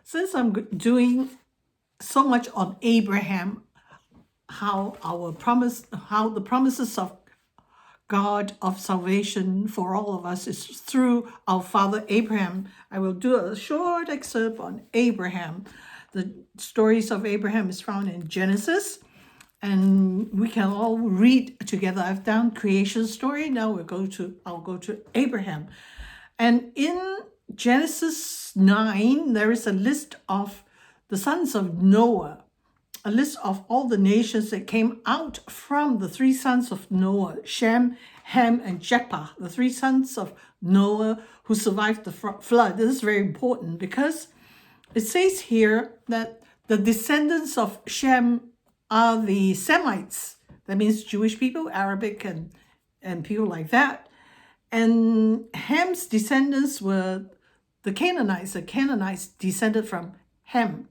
Since I'm doing so much on Abraham, how the promises of God of salvation for all of us is through our father Abraham. I will do a short excerpt on Abraham. The stories of Abraham is found in Genesis, and we can all read together. I've done creation story. Now I'll go to Abraham. And in Genesis 9, there is a list of the sons of Noah, a list of all the nations that came out from the three sons of Noah, Shem, Ham, and Japheth, the three sons of Noah who survived the flood. This is very important because it says here that the descendants of Shem are the Semites. That means Jewish people, Arabic, and people like that. And Ham's descendants were the Canaanites. The Canaanites descended from Ham.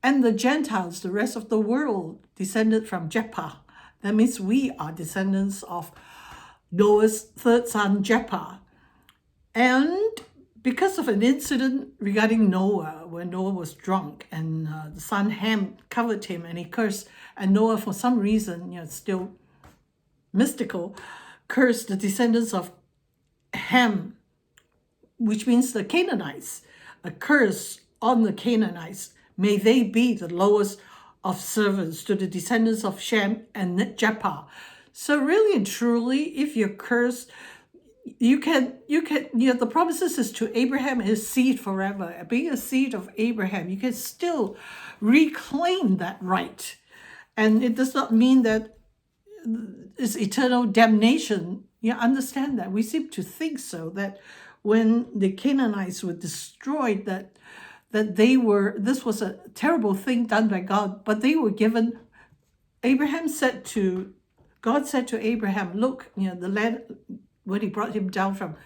And the Gentiles, the rest of the world, descended from Japheth. That means we are descendants of Noah's third son, Japheth. And because of an incident regarding Noah, when Noah was drunk and the son Ham covered him and he cursed, and Noah, for some reason, still mystical, cursed the descendants of Ham, which means the Canaanites, a curse on the Canaanites. May they be the lowest of servants to the descendants of Shem and Japheth. So really and truly, if you're cursed, the promises is to Abraham and his seed forever. Being a seed of Abraham, you can still reclaim that right. And it does not mean that it's eternal damnation. You understand that? We seem to think so, that when the Canaanites were destroyed, that this was a terrible thing done by God, but they were given, God said to Abraham, look, the land, when he brought him down from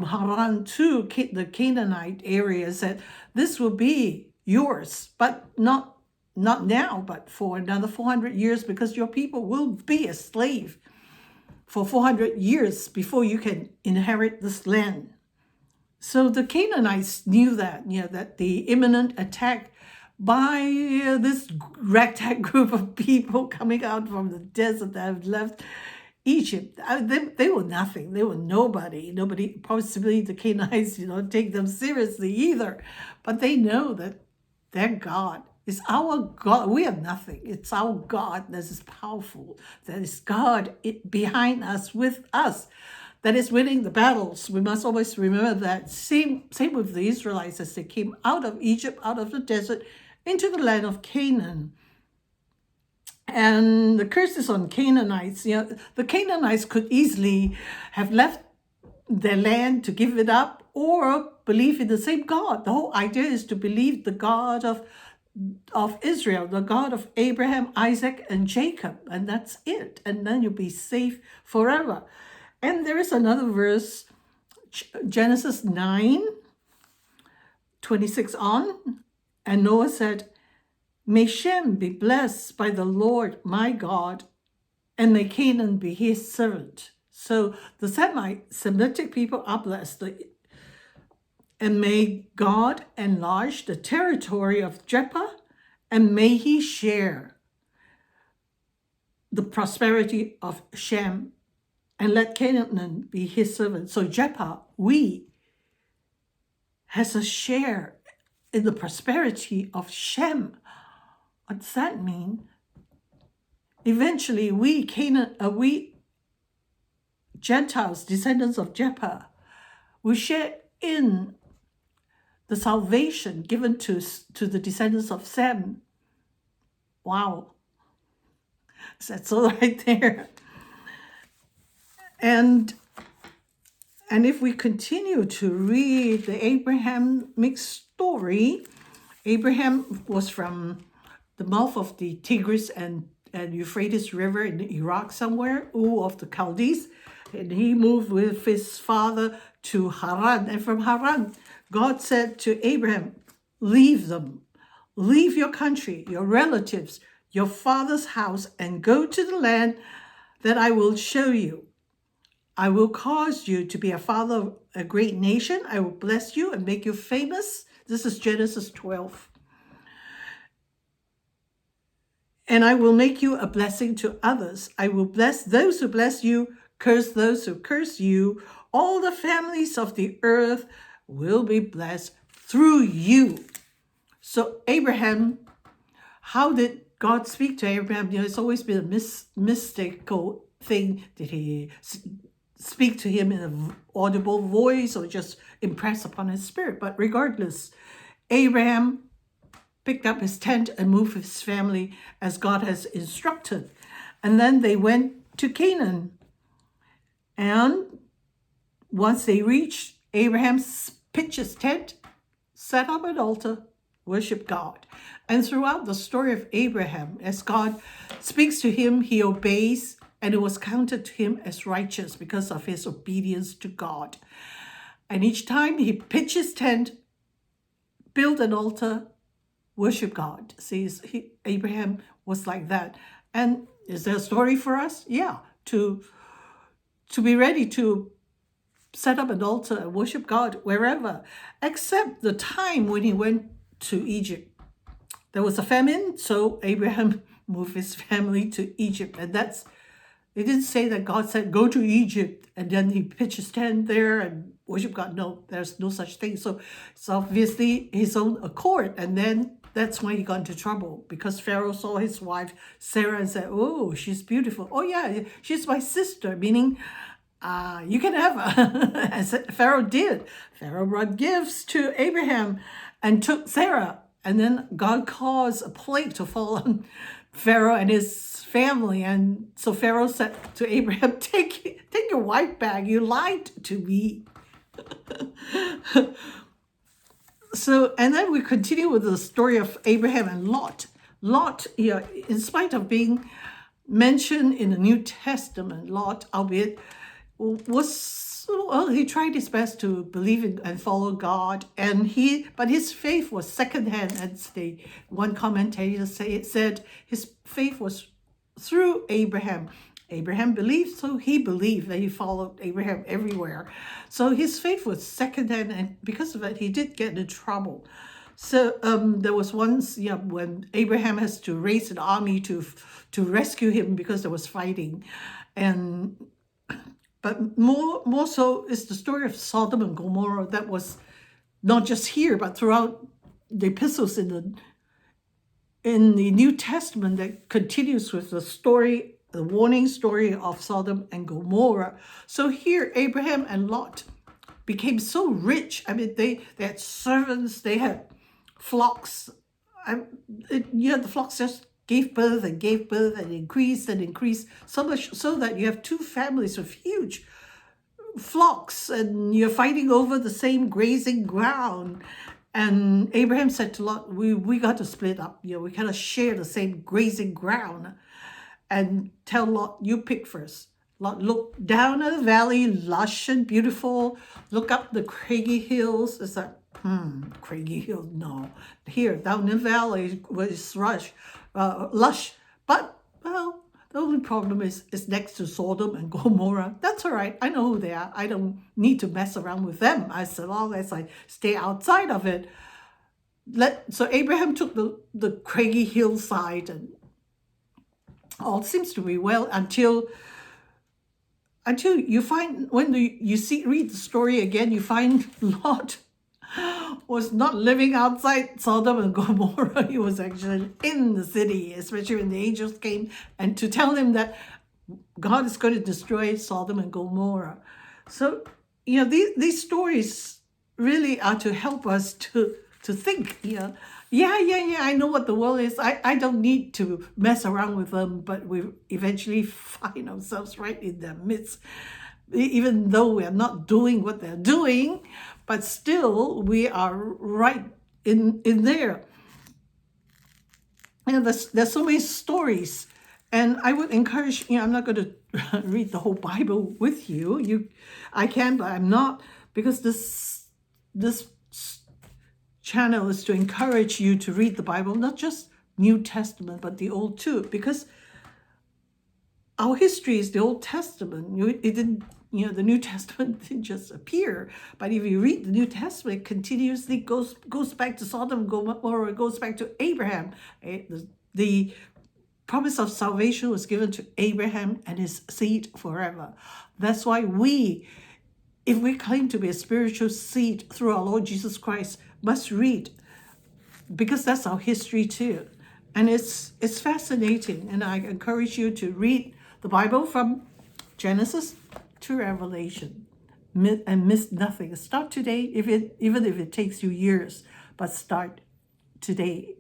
Haran to the Canaanite area, said, this will be yours, but not now, but for another 400 years, because your people will be a slave for 400 years before you can inherit this land. So the Canaanites knew that, that the imminent attack by this ragtag group of people coming out from the desert that have left Egypt, they were nothing. They were nobody. Nobody, possibly the Canaanites, take them seriously either. But they know that their God is our God. We are nothing. It's our God that is powerful. That is God behind us, with us, that is winning the battles. We must always remember that. Same with the Israelites as they came out of Egypt, out of the desert, into the land of Canaan. And the curses on Canaanites, the Canaanites could easily have left their land to give it up or believe in the same God. The whole idea is to believe the God of Israel, the God of Abraham, Isaac, and Jacob, and that's it. And then you'll be safe forever. And there is another verse, Genesis 9:26 on, and Noah said, may Shem be blessed by the Lord my God, and may Canaan be his servant. So the Semitic people are blessed. And may God enlarge the territory of Japheth, and may he share the prosperity of Shem, and let Canaan be his servant. So Japheth, has a share in the prosperity of Shem. What does that mean? Eventually, we Gentiles, descendants of Japheth, will share in the salvation given to the descendants of Sem. Wow. That's all right there. And if we continue to read the Abrahamic story, Abraham was from the mouth of the Tigris and Euphrates River in Iraq somewhere, Ur of the Chaldees, and he moved with his father to Haran. And from Haran, God said to Abraham, leave them, leave your country, your relatives, your father's house, and go to the land that I will show you. I will cause you to be a father of a great nation. I will bless you and make you famous. This is Genesis 12. And I will make you a blessing to others. I will bless those who bless you, curse those who curse you. All the families of the earth will be blessed through you. So Abraham, how did God speak to Abraham? It's always been a mystical thing. Did he speak to him in an audible voice or just impress upon his spirit? But regardless, Abraham picked up his tent and moved his family as God has instructed. And then they went to Canaan. And once they reached, Abraham pitched his tent, set up an altar, worshiped God. And throughout the story of Abraham, as God speaks to him, he obeys, and it was counted to him as righteous because of his obedience to God. And each time he pitched his tent, built an altar, worship God. See, Abraham was like that. And is there a story for us? Yeah, to be ready to set up an altar and worship God wherever, except the time when he went to Egypt. There was a famine, so Abraham moved his family to Egypt. And it didn't say that God said, go to Egypt, and then he pitched his tent there and worship God. No, there's no such thing. So it's obviously his own accord. And then that's when he got into trouble, because Pharaoh saw his wife Sarah and said, oh, she's beautiful. Oh yeah, she's my sister, meaning you can have her. As Pharaoh did. Pharaoh brought gifts to Abraham and took Sarah. And then God caused a plague to fall on Pharaoh and his family. And so Pharaoh said to Abraham, take your wife back. You lied to me. So, and then we continue with the story of Abraham and Lot. Lot, in spite of being mentioned in the New Testament, Lot, albeit, he tried his best to believe in and follow God, but his faith was secondhand, as one commentator said his faith was through Abraham. Abraham believed, so he believed that he followed Abraham everywhere. So his faith was secondhand, and because of that, he did get into trouble. So there was once, when Abraham has to raise an army to rescue him because there was fighting, but more so is the story of Sodom and Gomorrah that was not just here, but throughout the epistles in the New Testament that continues with the warning story of Sodom and Gomorrah. So here, Abraham and Lot became so rich. I mean, they had servants, they had flocks. The flocks just gave birth and increased and increased, so much so that you have two families with huge flocks, and you're fighting over the same grazing ground. And Abraham said to Lot, we got to split up. We cannot share the same grazing ground. And tell Lot, you pick first. Lot looked down at the valley, lush and beautiful. Look up the craggy hills. It's like, craggy hills, no. Here, down the valley was lush. But, well, the only problem is it's next to Sodom and Gomorrah. That's all right. I know who they are. I don't need to mess around with them as long as I stay outside of it. So Abraham took the craggy hillside, and all seems to be well until you find, when read the story again, you find Lot was not living outside Sodom and Gomorrah. He was actually in the city, especially when the angels came and to tell him that God is going to destroy Sodom and Gomorrah. So, these stories really are to help us to think, I know what the world is. I don't need to mess around with them, but we eventually find ourselves right in their midst. Even though we are not doing what they're doing, but still we are right in there. There's so many stories, and I would encourage, I'm not going to read the whole Bible with you. I can, but I'm not, because this channel is to encourage you to read the Bible, not just New Testament, but the Old too, because our history is the Old Testament. the New Testament didn't just appear, but if you read the New Testament, it continuously goes back to Sodom, Gomorrah, goes back to Abraham. The promise of salvation was given to Abraham and his seed forever. That's why if we claim to be a spiritual seed through our Lord Jesus Christ, must read, because that's our history too. And it's fascinating, and I encourage you to read the Bible from Genesis to Revelation and miss nothing. Start today, even if it takes you years, but start today.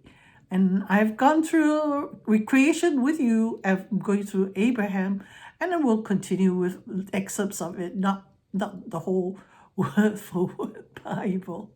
And I've gone through recreation with you. I'm going through Abraham, and I will continue with excerpts of it, not the whole word for word Bible.